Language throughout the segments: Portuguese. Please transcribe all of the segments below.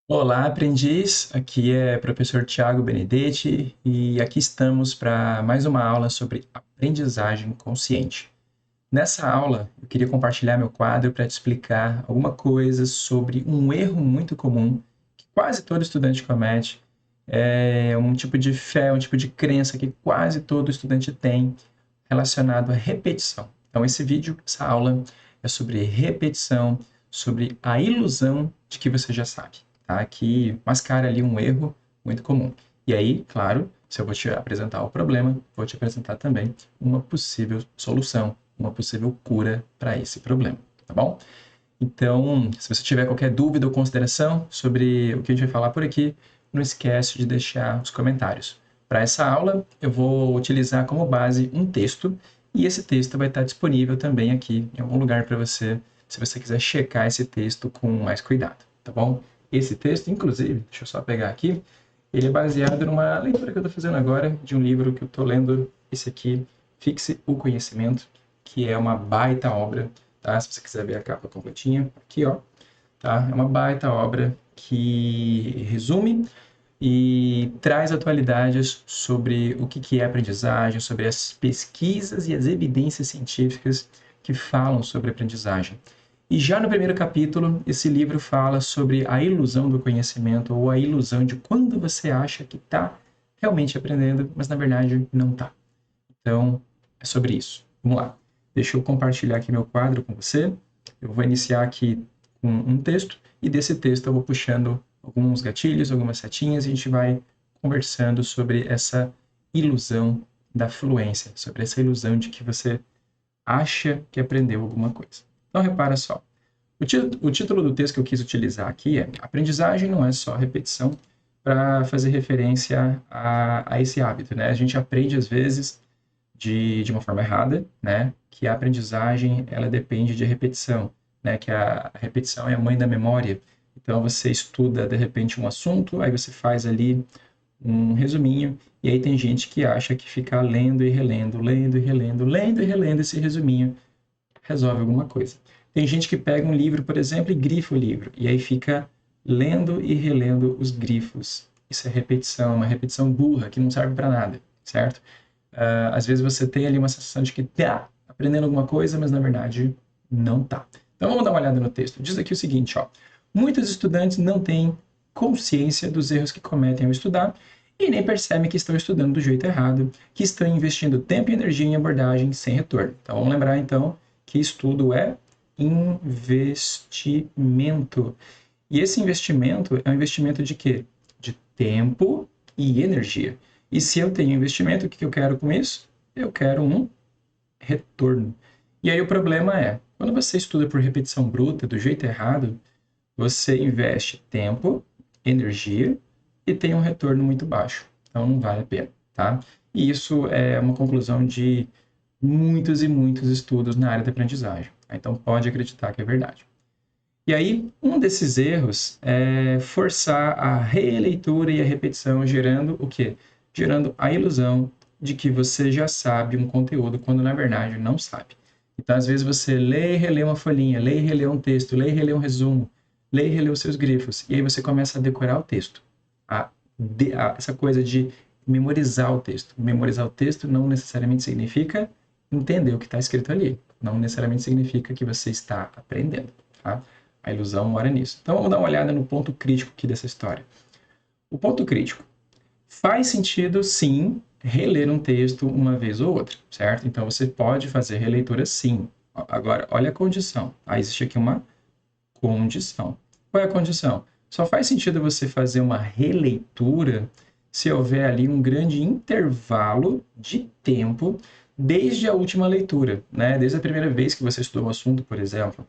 Olá, aprendiz! Aqui é professor Tiago Benedetti e aqui estamos para mais uma aula sobre aprendizagem consciente. Nessa aula, eu queria compartilhar meu quadro para te explicar alguma coisa sobre um erro muito comum que quase todo estudante comete. É um tipo de fé, um tipo de crença que quase todo estudante tem relacionado à repetição. Então, esse vídeo, essa aula é sobre repetição, sobre a ilusão de que você já sabe, tá? Que mascara ali um erro muito comum. E aí, claro, se eu vou te apresentar o problema, vou te apresentar também uma possível solução, uma possível cura para esse problema, tá bom? Então, se você tiver qualquer dúvida ou consideração sobre o que a gente vai falar por aqui, não esquece de deixar os comentários. Para essa aula, eu vou utilizar como base um texto, e esse texto vai estar disponível também aqui em algum lugar para você, se você quiser checar esse texto com mais cuidado, tá bom? Esse texto, inclusive, deixa eu só pegar aqui, ele é baseado numa leitura que eu estou fazendo agora, de um livro que eu estou lendo, esse aqui, Fixe o Conhecimento, que é uma baita obra, tá? Se você quiser ver a capa completinha, aqui, ó, tá? É uma baita obra que resume e traz atualidades sobre o que é aprendizagem, sobre as pesquisas e as evidências científicas que falam sobre aprendizagem. E já no primeiro capítulo, esse livro fala sobre a ilusão do conhecimento ou a ilusão de quando você acha que está realmente aprendendo, mas na verdade não está. Então, é sobre isso. Vamos lá. Deixa eu compartilhar aqui meu quadro com você. Eu vou iniciar aqui com um texto e desse texto eu vou puxando alguns gatilhos, algumas setinhas e a gente vai conversando sobre essa ilusão da fluência, sobre essa ilusão de que você acha que aprendeu alguma coisa. Então, repara só. O título do texto que eu quis utilizar aqui é Aprendizagem não é só repetição, para fazer referência a esse hábito, né? A gente aprende, às vezes, de uma forma errada, né? Que a aprendizagem, ela depende de repetição, né? Que a repetição é a mãe da memória. Então, você estuda, de repente, um assunto, aí você faz ali um resuminho, e aí tem gente que acha que ficar lendo e relendo, lendo e relendo, lendo e relendo esse resuminho resolve alguma coisa. Tem gente que pega um livro, por exemplo, e grifa o livro, e aí fica lendo e relendo os grifos. Isso é repetição, uma repetição burra, que não serve para nada, certo? Às vezes você tem ali uma sensação de que está aprendendo alguma coisa, mas na verdade não está. Então vamos dar uma olhada no texto. Diz aqui o seguinte, ó. Muitos estudantes não têm consciência dos erros que cometem ao estudar e nem percebem que estão estudando do jeito errado, que estão investindo tempo e energia em abordagem sem retorno. Então vamos lembrar então que estudo é investimento. E esse investimento é um investimento de quê? De tempo e energia. E se eu tenho investimento, o que eu quero com isso? Eu quero um retorno. E aí o problema é, quando você estuda por repetição bruta, do jeito errado, você investe tempo, energia e tem um retorno muito baixo. Então não vale a pena, tá? E isso é uma conclusão de muitos e muitos estudos na área da aprendizagem. Então pode acreditar que é verdade. E aí, um desses erros é forçar a releitura e a repetição, gerando o quê? Gerando a ilusão de que você já sabe um conteúdo, quando na verdade não sabe. Então, às vezes você lê e relê uma folhinha, lê e relê um texto, lê e relê um resumo, lê e relê os seus grifos, e aí você começa a decorar o texto. Essa coisa de memorizar o texto. Memorizar o texto não necessariamente significa entender o que está escrito ali. Não necessariamente significa que você está aprendendo, tá? A ilusão mora nisso. Então vamos dar uma olhada no ponto crítico aqui dessa história. O ponto crítico. Faz sentido, sim, reler um texto uma vez ou outra, certo? Então você pode fazer releitura, sim. Agora, olha a condição. Existe aqui uma condição. Qual é a condição? Só faz sentido você fazer uma releitura se houver ali um grande intervalo de tempo desde a última leitura, né? Desde a primeira vez que você estudou o assunto, por exemplo.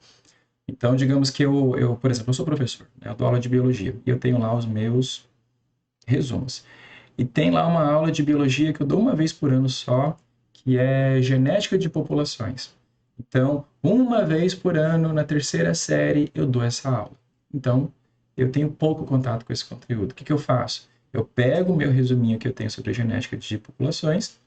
Então, digamos que por exemplo, eu sou professor, né? Eu dou aula de biologia e eu tenho lá os meus resumos. E tem lá uma aula de biologia que eu dou uma vez por ano só, que é genética de populações. Então, uma vez por ano, na terceira série, eu dou essa aula. Então, eu tenho pouco contato com esse conteúdo. O que eu faço? Eu pego o meu resuminho que eu tenho sobre genética de populações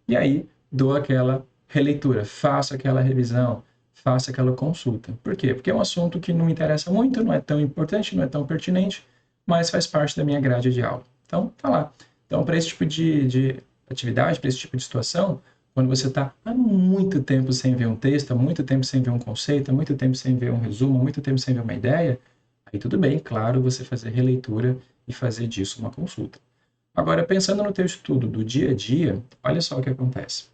e aí dou aquela releitura, faço aquela revisão, faço aquela consulta. Por quê? Porque é um assunto que não me interessa muito, não é tão importante, não é tão pertinente, mas faz parte da minha grade de aula. Então, tá lá. Então, para esse tipo de atividade, para esse tipo de situação, quando você está há muito tempo sem ver um texto, há muito tempo sem ver um conceito, há muito tempo sem ver um resumo, há muito tempo sem ver uma ideia, aí tudo bem, claro, você fazer releitura e fazer disso uma consulta. Agora, pensando no teu estudo do dia a dia, olha só o que acontece.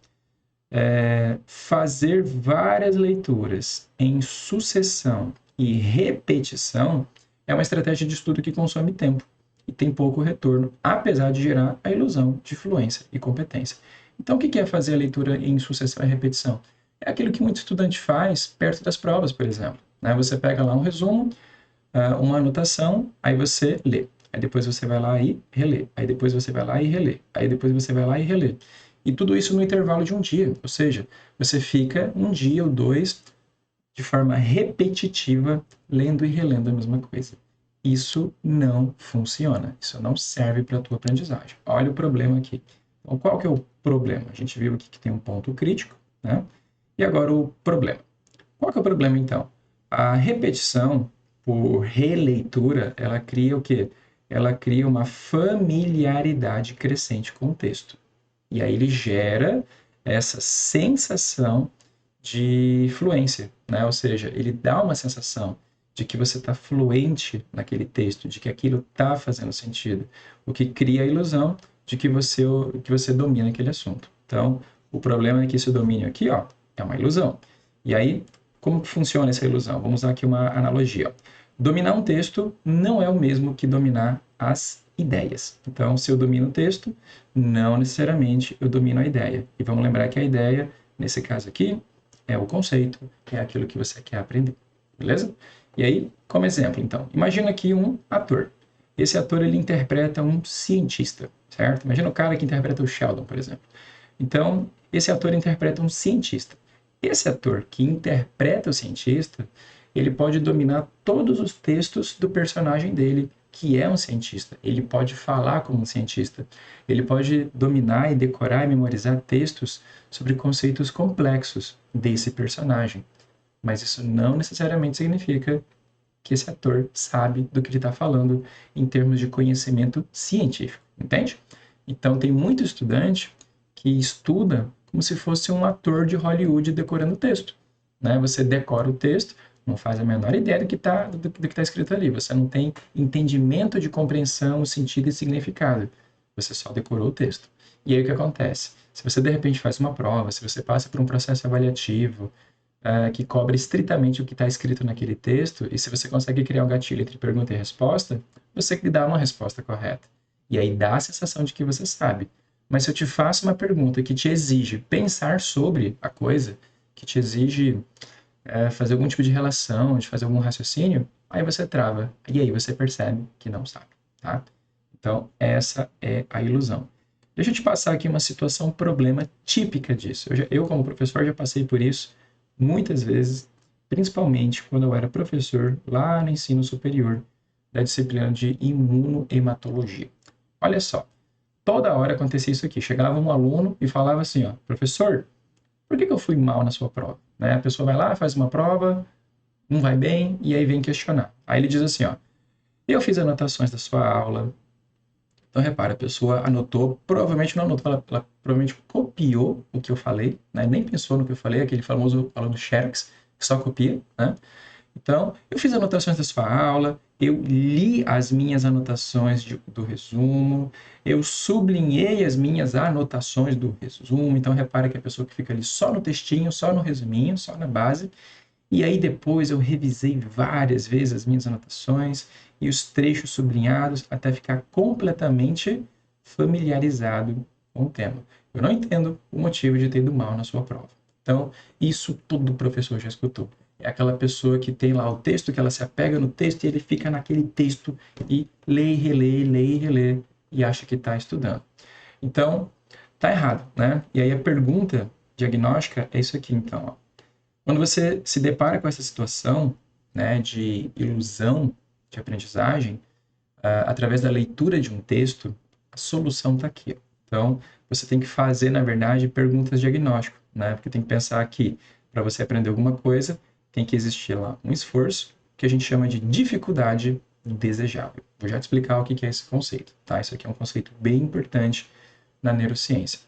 Fazer várias leituras em sucessão e repetição é uma estratégia de estudo que consome tempo e tem pouco retorno, apesar de gerar a ilusão de fluência e competência. Então, o que é fazer a leitura em sucessão e repetição? É aquilo que muito estudante faz perto das provas, por exemplo. Você pega lá um resumo, uma anotação, aí você lê. Aí depois você vai lá e relê. Aí depois você vai lá e relê. Aí depois você vai lá e relê. E tudo isso no intervalo de um dia. Ou seja, você fica um dia ou dois de forma repetitiva, lendo e relendo a mesma coisa. Isso não funciona. Isso não serve para a tua aprendizagem. Olha o problema aqui. Então, qual que é o problema? A gente viu aqui que tem um ponto crítico, né? E agora o problema. Qual que é o problema, então? A repetição por releitura, ela cria o quê? Ela cria uma familiaridade crescente com o texto. E aí ele gera essa sensação de fluência, né? Ou seja, ele dá uma sensação de que você está fluente naquele texto, de que aquilo está fazendo sentido, o que cria a ilusão de que você domina aquele assunto. Então, o problema é que esse domínio aqui, ó, é uma ilusão. E aí, como que funciona essa ilusão? Vamos usar aqui uma analogia. Ó. Dominar um texto não é o mesmo que dominar as ideias. Então, se eu domino o texto, não necessariamente eu domino a ideia. E vamos lembrar que a ideia, nesse caso aqui, é o conceito, é aquilo que você quer aprender, beleza? E aí, como exemplo, então, imagina aqui um ator. Esse ator, ele interpreta um cientista, certo? Imagina o cara que interpreta o Sheldon, por exemplo. Então, esse ator interpreta um cientista. Esse ator que interpreta o cientista, ele pode dominar todos os textos do personagem dele, que é um cientista. Ele pode falar como um cientista. Ele pode dominar e decorar e memorizar textos sobre conceitos complexos desse personagem. Mas isso não necessariamente significa que esse ator sabe do que ele está falando em termos de conhecimento científico, entende? Então, tem muito estudante que estuda como se fosse um ator de Hollywood decorando o texto. Né? Você decora o texto, não faz a menor ideia do que está escrito ali. Você não tem entendimento de compreensão, sentido e significado. Você só decorou o texto. E aí o que acontece? Se você de repente faz uma prova, se você passa por um processo avaliativo que cobre estritamente o que está escrito naquele texto, e se você consegue criar um gatilho entre pergunta e resposta, você dá uma resposta correta. E aí dá a sensação de que você sabe. Mas se eu te faço uma pergunta que te exige pensar sobre a coisa, que te exige fazer algum tipo de relação, de fazer algum raciocínio, aí você trava. E aí você percebe que não sabe, tá? Então, essa é a ilusão. Deixa eu te passar aqui uma situação, problema típica disso. Eu como professor, já passei por isso muitas vezes, principalmente quando eu era professor lá no ensino superior, da disciplina de imunohematologia. Olha só, toda hora acontecia isso aqui. Chegava um aluno e falava assim, ó, professor, por que eu fui mal na sua prova? Né? A pessoa vai lá, faz uma prova, não vai bem, e aí vem questionar. Aí ele diz assim, ó, eu fiz anotações da sua aula. Então, repara, a pessoa anotou, provavelmente não anotou, ela provavelmente copiou o que eu falei, né? Nem pensou no que eu falei, aquele famoso aluno Xerox, que só copia, né? Então, eu fiz anotações da sua aula, eu li as minhas anotações do resumo, eu sublinhei as minhas anotações do resumo. Então, repara que a pessoa que fica ali só no textinho, só no resuminho, só na base, e aí depois eu revisei várias vezes as minhas anotações e os trechos sublinhados até ficar completamente familiarizado com o tema. Eu não entendo o motivo de ter ido mal na sua prova. Então, isso todo professor já escutou. É aquela pessoa que tem lá o texto, que ela se apega no texto e ele fica naquele texto e lê e relê e acha que está estudando. Então, tá errado, né? E aí a pergunta diagnóstica é isso aqui, então, ó. Quando você se depara com essa situação, né, de ilusão de aprendizagem, através da leitura de um texto, a solução está aqui. Então, você tem que fazer, na verdade, perguntas diagnósticas, né? Porque tem que pensar que, para você aprender alguma coisa, tem que existir lá um esforço, que a gente chama de dificuldade desejável. Vou já te explicar o que é esse conceito, tá? Isso aqui é um conceito bem importante na neurociência.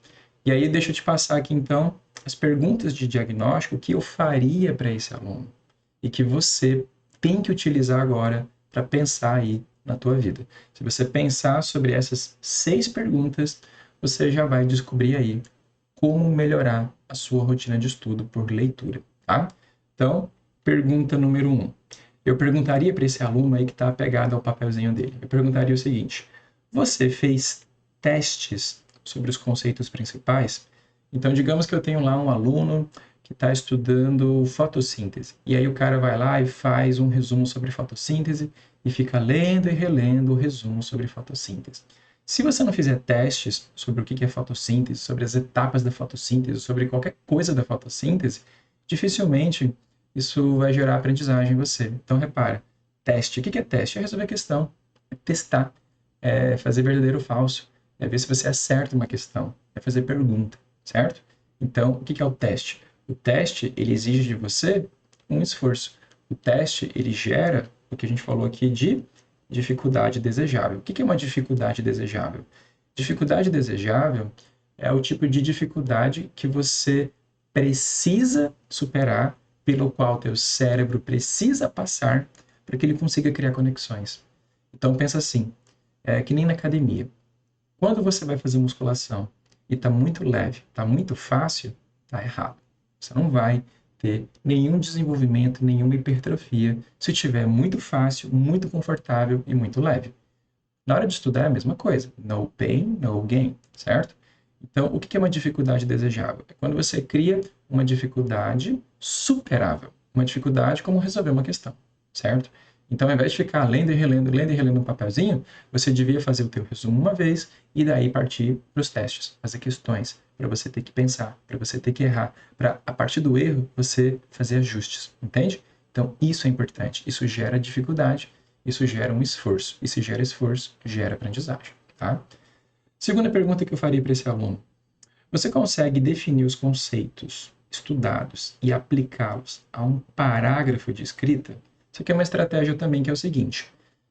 E aí, deixa eu te passar aqui, então, as perguntas de diagnóstico que eu faria para esse aluno e que você tem que utilizar agora para pensar aí na tua vida. Se você pensar sobre essas 6 perguntas, você já vai descobrir aí como melhorar a sua rotina de estudo por leitura, tá? Então, pergunta número 1. Eu perguntaria para esse aluno aí que está apegado ao papelzinho dele. Eu perguntaria o seguinte: você fez testes sobre os conceitos principais? Então, digamos que eu tenho lá um aluno que está estudando fotossíntese. E aí o cara vai lá e faz um resumo sobre fotossíntese e fica lendo e relendo o resumo sobre fotossíntese. Se você não fizer testes sobre o que é fotossíntese, sobre as etapas da fotossíntese, sobre qualquer coisa da fotossíntese, dificilmente isso vai gerar aprendizagem em você. Então, repara, teste. O que é teste? É resolver a questão, é testar, é fazer verdadeiro ou falso, é ver se você acerta uma questão, é fazer pergunta, certo? Então, o que é o teste? O teste, ele exige de você um esforço. O teste, ele gera o que a gente falou aqui de dificuldade desejável. O que é uma dificuldade desejável? Dificuldade desejável é o tipo de dificuldade que você precisa superar, pelo qual teu cérebro precisa passar para que ele consiga criar conexões. Então pensa assim, é que nem na academia. Quando você vai fazer musculação e está muito leve, está muito fácil, está errado. Você não vai ter nenhum desenvolvimento, nenhuma hipertrofia se tiver muito fácil, muito confortável e muito leve. Na hora de estudar é a mesma coisa. No pain, no gain, certo? Então, o que é uma dificuldade desejável? É quando você cria uma dificuldade superável. Uma dificuldade como resolver uma questão, certo? Então, ao invés de ficar lendo e relendo um papelzinho, você devia fazer o teu resumo uma vez e daí partir para os testes, fazer questões, para você ter que pensar, para você ter que errar, para, a partir do erro, você fazer ajustes, entende? Então, isso é importante. Isso gera dificuldade, isso gera um esforço. E se gera esforço, gera aprendizagem, tá? Segunda pergunta que eu faria para esse aluno: você consegue definir os conceitos estudados e aplicá-los a um parágrafo de escrita? Isso aqui é uma estratégia também que é o seguinte: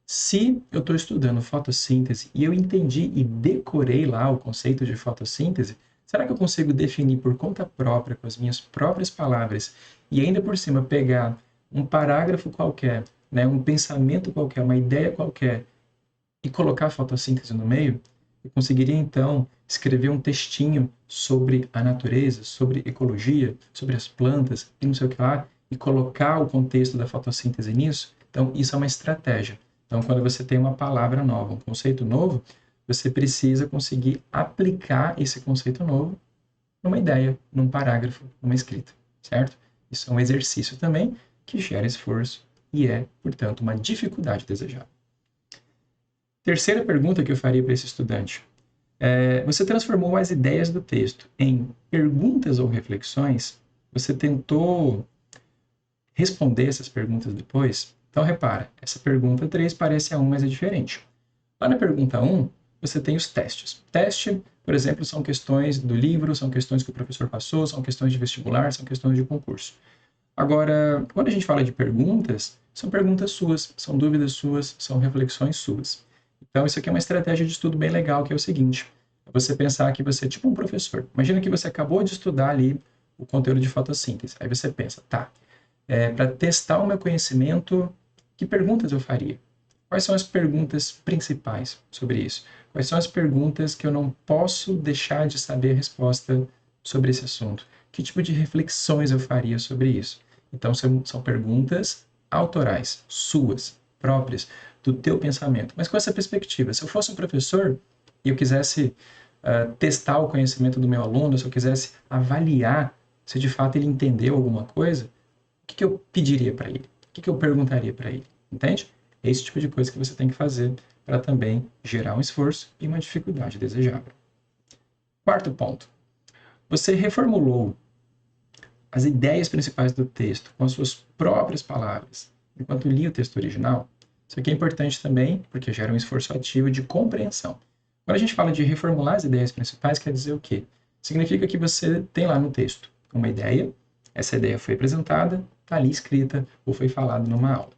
se eu estou estudando fotossíntese e eu entendi e decorei lá o conceito de fotossíntese, será que eu consigo definir por conta própria, com as minhas próprias palavras, e ainda por cima pegar um parágrafo qualquer, né, um pensamento qualquer, uma ideia qualquer, e colocar a fotossíntese no meio? Eu conseguiria, então, escrever um textinho sobre a natureza, sobre ecologia, sobre as plantas e não sei o que lá, e colocar o contexto da fotossíntese nisso? Então, isso é uma estratégia. Então, quando você tem uma palavra nova, um conceito novo, você precisa conseguir aplicar esse conceito novo numa ideia, num parágrafo, numa escrita, certo? Isso é um exercício também que gera esforço e é, portanto, uma dificuldade desejável. Terceira pergunta que eu faria para esse estudante: você transformou as ideias do texto em perguntas ou reflexões? Você tentou responder essas perguntas depois? Então, repara, essa pergunta 3 parece a 1, mas é diferente. Lá na pergunta 1, você tem os testes. Teste, por exemplo, são questões do livro, são questões que o professor passou, são questões de vestibular, são questões de concurso. Agora, quando a gente fala de perguntas, são perguntas suas, são dúvidas suas, são reflexões suas. Então, isso aqui é uma estratégia de estudo bem legal, que é o seguinte: é você pensar que você é tipo um professor. Imagina que você acabou de estudar ali o conteúdo de fotossíntese. Aí você pensa, tá, para testar o meu conhecimento, que perguntas eu faria? Quais são as perguntas principais sobre isso? Quais são as perguntas que eu não posso deixar de saber a resposta sobre esse assunto? Que tipo de reflexões eu faria sobre isso? Então, são perguntas autorais, suas, próprias, do teu pensamento. Mas com essa perspectiva, se eu fosse um professor e eu quisesse testar o conhecimento do meu aluno, se eu quisesse avaliar se de fato ele entendeu alguma coisa, o que eu pediria para ele? O que eu perguntaria para ele? Entende? É esse tipo de coisa que você tem que fazer para também gerar um esforço e uma dificuldade desejável. Quarto ponto: você reformulou as ideias principais do texto com as suas próprias palavras enquanto lia o texto original? Isso aqui é importante também porque gera um esforço ativo de compreensão. Quando a gente fala de reformular as ideias principais, quer dizer o quê? Significa que você tem lá no texto uma ideia, essa ideia foi apresentada, está ali escrita ou foi falado numa aula.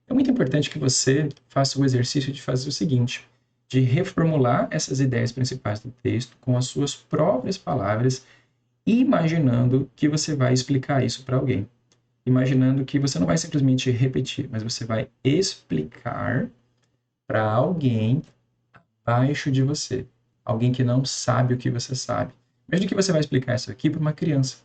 É muito importante que você faça o exercício de fazer o seguinte, de reformular essas ideias principais do texto com as suas próprias palavras, imaginando que você vai explicar isso para alguém. Imaginando que você não vai simplesmente repetir, mas você vai explicar para alguém abaixo de você. Alguém que não sabe o que você sabe. Imagina que você vai explicar isso aqui para uma criança.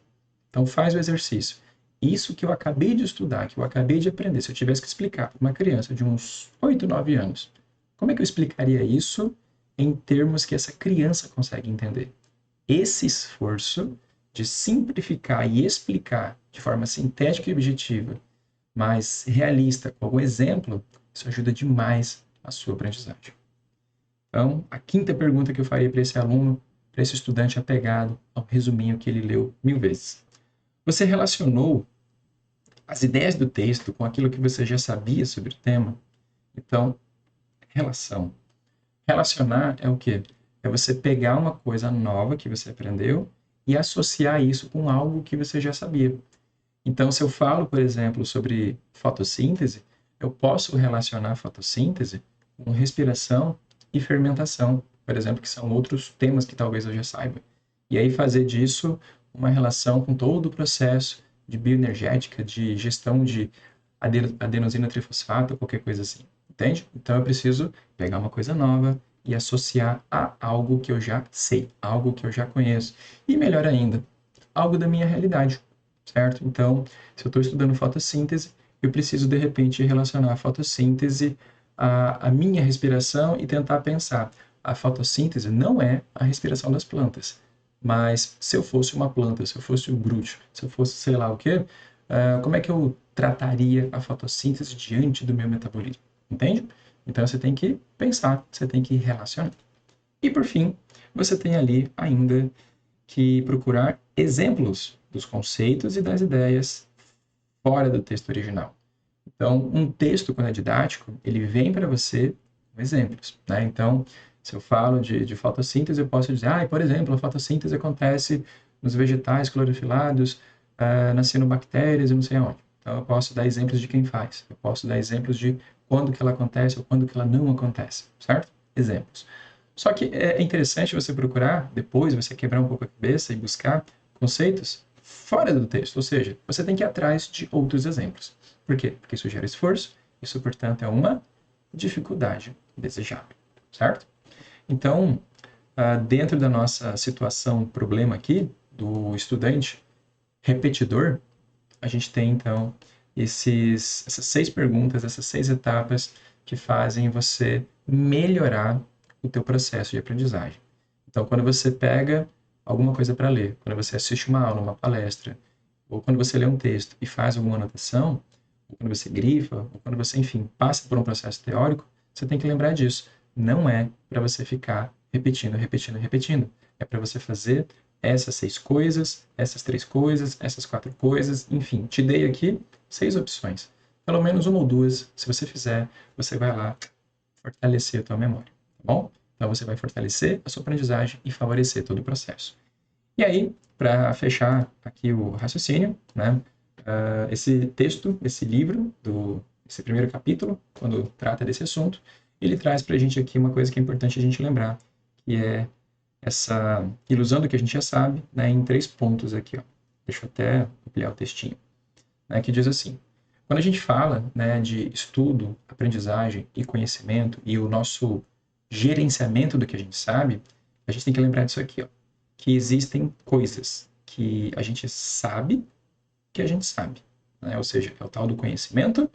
Então faz o exercício. Isso que eu acabei de estudar, que eu acabei de aprender, se eu tivesse que explicar para uma criança de uns 8, 9 anos, como é que eu explicaria isso em termos que essa criança consegue entender? Esse esforço de simplificar e explicar de forma sintética e objetiva, mas realista, com algum exemplo, isso ajuda demais a sua aprendizagem. Então, a quinta pergunta que eu faria para esse aluno, para esse estudante apegado ao resuminho que ele leu 1000 vezes. Você relacionou as ideias do texto com aquilo que você já sabia sobre o tema? Então, relação. Relacionar é o quê? É você pegar uma coisa nova que você aprendeu e associar isso com algo que você já sabia. Então, se eu falo, por exemplo, sobre fotossíntese, eu posso relacionar fotossíntese com respiração e fermentação, por exemplo, que são outros temas que talvez eu já saiba. E aí fazer disso uma relação com todo o processo de bioenergética, de gestão de adenosina trifosfato, qualquer coisa assim. Entende? Então eu preciso pegar uma coisa nova e associar a algo que eu já sei, algo que eu já conheço. E melhor ainda, algo da minha realidade, certo? Então, se eu estou estudando fotossíntese, eu preciso de repente relacionar a fotossíntese à minha respiração e tentar pensar. A fotossíntese não é a respiração das plantas, mas se eu fosse uma planta, se eu fosse um grute, se eu fosse sei lá o quê, como é que eu trataria a fotossíntese diante do meu metabolismo? Entende? Então você tem que pensar, você tem que relacionar. E por fim, você tem ali ainda que procurar exemplos dos conceitos e das ideias fora do texto original. Então, um texto, quando é didático, ele vem para você com exemplos, né? Então, se eu falo de fotossíntese, eu posso dizer, por exemplo, a fotossíntese acontece nos vegetais clorofilados, nas cianobactérias e não sei aonde. Então, eu posso dar exemplos de quem faz. Eu posso dar exemplos de quando que ela acontece ou quando que ela não acontece, certo? Exemplos. Só que é interessante você procurar, depois você quebrar um pouco a cabeça e buscar conceitos fora do texto, ou seja, você tem que ir atrás de outros exemplos. Por quê? Porque isso gera esforço, isso, portanto, é uma dificuldade desejável, certo? Então, dentro da nossa situação, problema aqui, do estudante repetidor, a gente tem, então, essas 6 perguntas, essas 6 etapas que fazem você melhorar o teu processo de aprendizagem. Então, quando você pega alguma coisa para ler, quando você assiste uma aula, uma palestra, ou quando você lê um texto e faz alguma anotação, ou quando você grifa, ou quando você, enfim, passa por um processo teórico, você tem que lembrar disso. Não é para você ficar repetindo, repetindo, repetindo. É para você fazer essas 6 coisas, essas 3 coisas, essas 4 coisas, enfim, te dei aqui 6 opções. Pelo menos uma ou duas, se você fizer, você vai lá fortalecer a tua memória, tá bom? Então você vai fortalecer a sua aprendizagem e favorecer todo o processo. E aí, para fechar aqui o raciocínio, né, esse texto, esse livro, esse primeiro capítulo, quando trata desse assunto, ele traz para a gente aqui uma coisa que é importante a gente lembrar, que é essa ilusão do que a gente já sabe, né, em 3 pontos aqui. Ó. Deixa eu até ampliar o textinho. Né, que diz assim, quando a gente fala, né, de estudo, aprendizagem e conhecimento e o nosso gerenciamento do que a gente sabe, a gente tem que lembrar disso aqui, ó, que existem coisas que a gente sabe que a gente sabe. Né? Ou seja, é o tal do conhecimento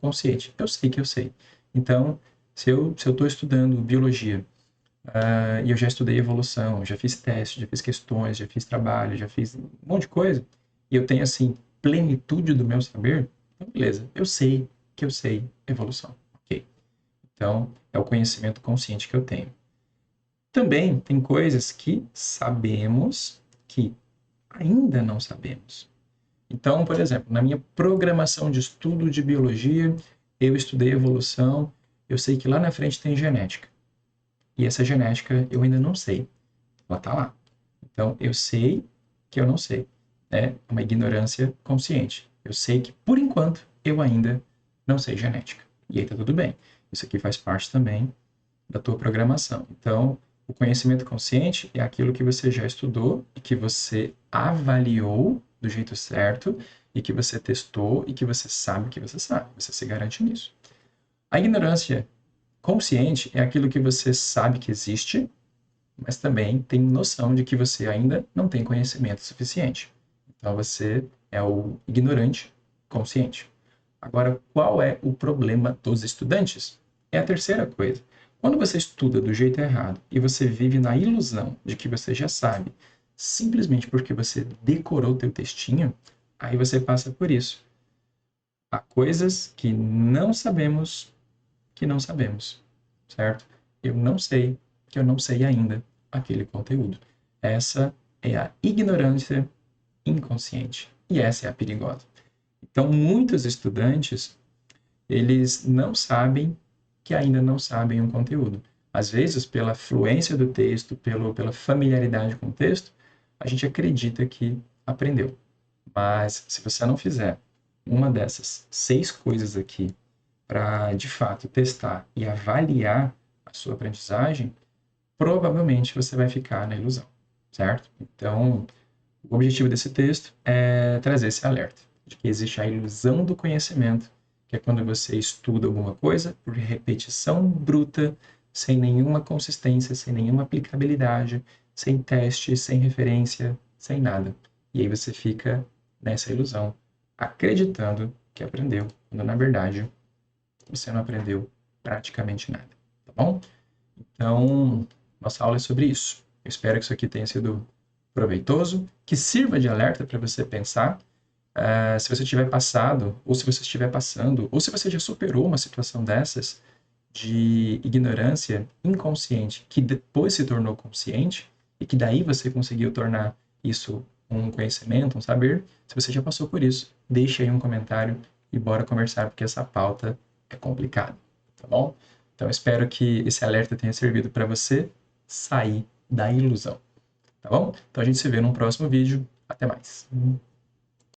consciente. Eu sei que eu sei. Então, se eu estou estudando biologia e eu já estudei evolução, já fiz testes, já fiz questões, já fiz trabalho, já fiz um monte de coisa, e eu tenho, assim, plenitude do meu saber, então, beleza, eu sei que eu sei evolução. Ok. Então, é o conhecimento consciente que eu tenho. Também tem coisas que sabemos que ainda não sabemos. Então, por exemplo, na minha programação de estudo de biologia, eu estudei evolução, eu sei que lá na frente tem genética. E essa genética eu ainda não sei. Ela está lá. Então, eu sei que eu não sei. É uma ignorância consciente. Eu sei que, por enquanto, eu ainda não sei genética. E aí tá tudo bem. Isso aqui faz parte também da tua programação. Então, o conhecimento consciente é aquilo que você já estudou e que você avaliou do jeito certo e que você testou e que você sabe que você sabe. Você se garante nisso. A ignorância consciente é aquilo que você sabe que existe, mas também tem noção de que você ainda não tem conhecimento suficiente. Então você é o ignorante consciente. Agora, qual é o problema dos estudantes? É a terceira coisa. Quando você estuda do jeito errado e você vive na ilusão de que você já sabe, simplesmente porque você decorou teu textinho, aí você passa por isso. Há coisas que não sabemos, certo? Eu não sei que eu não sei ainda aquele conteúdo. Essa é a ignorância inconsciente. E essa é a perigosa. Então, muitos estudantes, eles não sabem que ainda não sabem um conteúdo. Às vezes, pela fluência do texto, pela familiaridade com o texto, a gente acredita que aprendeu. Mas se você não fizer uma dessas 6 coisas aqui para, de fato, testar e avaliar a sua aprendizagem, provavelmente você vai ficar na ilusão, certo? Então, o objetivo desse texto é trazer esse alerta de que existe a ilusão do conhecimento, que é quando você estuda alguma coisa por repetição bruta, sem nenhuma consistência, sem nenhuma aplicabilidade, sem teste, sem referência, sem nada. E aí você fica nessa ilusão, acreditando que aprendeu, quando na verdade você não aprendeu praticamente nada, tá bom? Então, nossa aula é sobre isso. Eu espero que isso aqui tenha sido proveitoso, que sirva de alerta para você pensar. Se você tiver passado, ou se você estiver passando, ou se você já superou uma situação dessas de ignorância inconsciente, que depois se tornou consciente, e que daí você conseguiu tornar isso um conhecimento, um saber, se você já passou por isso, deixe aí um comentário e bora conversar, porque essa pauta é complicada, tá bom? Então, espero que esse alerta tenha servido para você sair da ilusão, tá bom? Então, a gente se vê num próximo vídeo. Até mais.